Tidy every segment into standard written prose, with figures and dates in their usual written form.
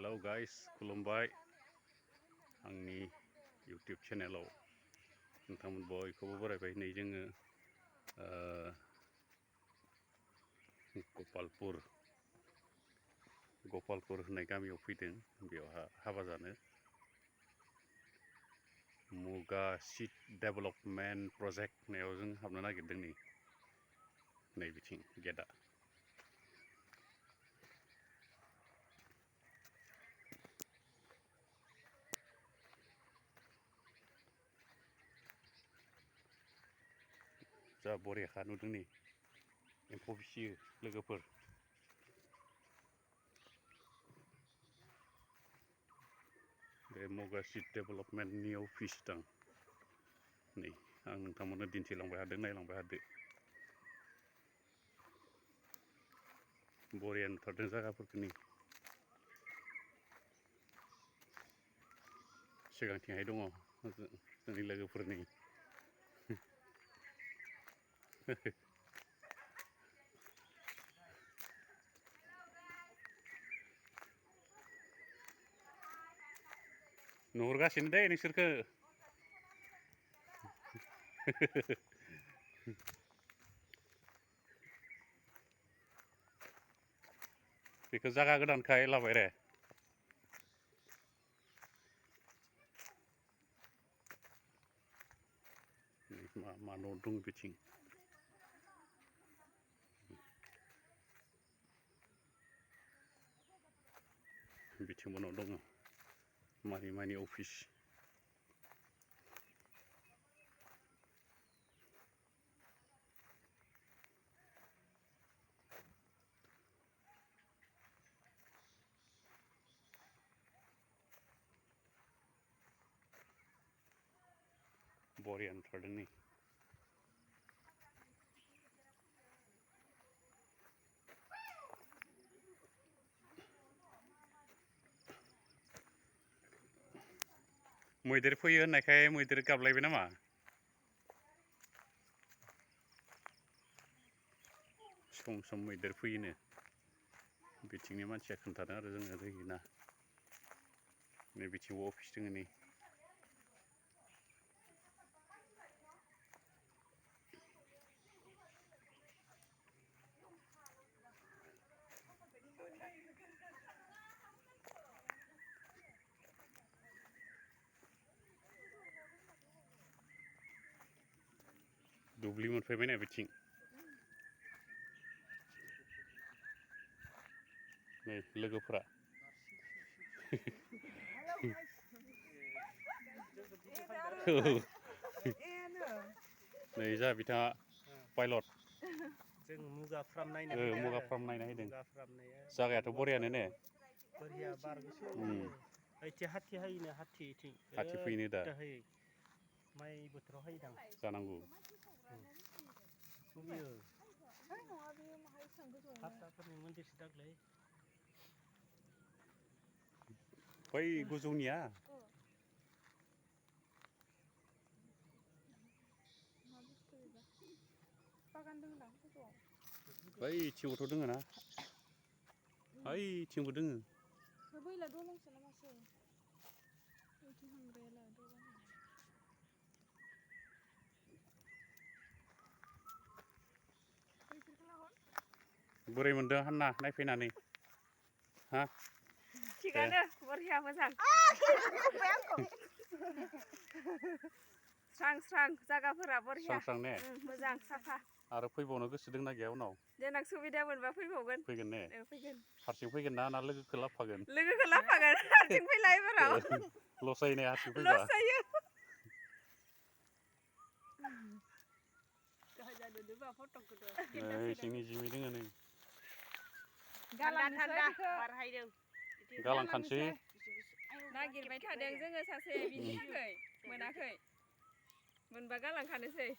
Hello guys खुलुमबाय आंनि YouTube चेनेलाव नोंथांमोन बयखौबो बरायबाय। नै जोङो गपालपुर होननाय गामियाव फैदों। बेयाव हाबा जानो मुगा सीड डेभेलपमेन्ट प्रजेक्ट होननायाव जों हाबनो नागिरदों। नै बिथिं गेटआ जा बरियाखा नुदों। नै एम्फौ फिसियो लोगोफोर। बे मुगा सीड डेभेलपमेन्टनि अफिस दं। नै आं नोंथांमोननो दिन्थिलांबाय थादों, नायलांबाय थादो। बरिया नुथारदों जायगाफोरखौ। नै सिगांथिंहाय दङ जोंनि लोगोफोरनि नुहुरगासिनो दे नोंसोरखो। बेखौ जागा गोदानखाय लाबाय रे। मा न' दं बिथिं। बिथिंबो न' दङ। मानि अफिस। बरिया नुथारदों। नै मैदेर फैयो होननायखाय मैदेर गाबलायबाय नामा? सम मैदेर फैयोनो बिथिंनि मानसिया खोन्थादों आरो जोङो जायना। नै बिथिंबो अफिस दङ। नै दुब्लि मोनफैबायना बिथिं। नै लोगोफोरा नै जा बिथाङा पाइलट। जों मुगा फार्म नायनो नायदों। जागायाथ' बरियानो ने। बरिया बार गुसु हाथि हायोनो हाथि फैनो दा माइ बोथोराव हायोदां जानांगौ। हारसाफोरनि मन्दिरसो दांलै। बै गोजौनिया बैथिंबोथ' दोङो ना। ओइथिंबो दोङो। बोरै मोनदों हान्ना नायफैनानै? हा थिगानो बरिया मोजां। स्रां जागाफोरा बरिया ने मोजां साफा। आरो फैबावनो गोसो दंना गैया उनाव? देनां सुबिदा मोनबा फैबावगोन। फैगोन ने? फैगोन। हारसिं फैगोन ना लोगोखौ लाबोफागोन? लोगोखौ लाबोफागोन। हारसिं फैला एबाराव लस जायो ने हारसिं फैबा? लस जायो। सिंनि जिमि दोङो नै। गालांखानोसै। नागिरबाय थादों जोङो सासे बिनि थाखाय मोनाखै। मोनबा गालांखानोसै।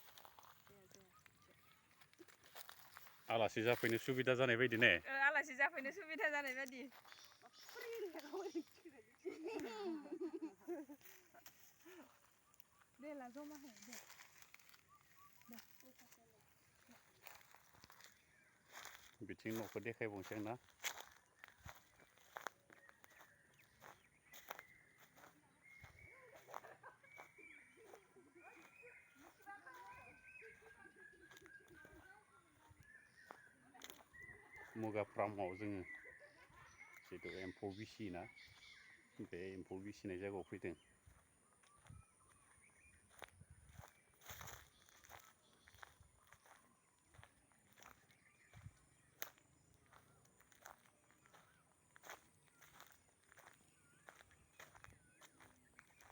आलासि जाफैनो सुबिदा जानाय बायदि ने? आलासि जाफैनो सुबिदा जानाय बायदि। बिथिं न'खौ देखायबावनोसै आं ना। मुगा फार्माव जोङो जितु एम्फौ फिसियोना बे एम्फौ फिसिनाय जायगायाव फैदों।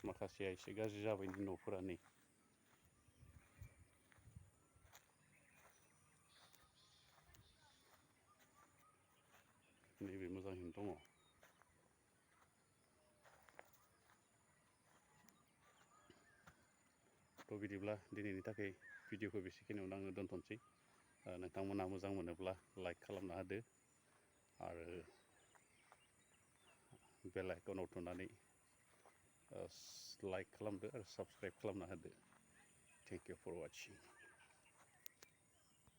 माखासेया एसे गाज्रि जाबाय न'फोरा नै नैबे मोजाङैनो दङ। थ' बिदिब्ला दिनैनि थाखाय भिडिअखौ बेसेखिनियावनो आङो दोनथ'नोसै। नोंथांमोना मोजां मोनोब्ला लाइक खालामना होदो आरो बेल आइकनाव थुनानै लाइक खालामदो आरो साबस्क्राइब खालामना होदो। Thank you for वाचिं।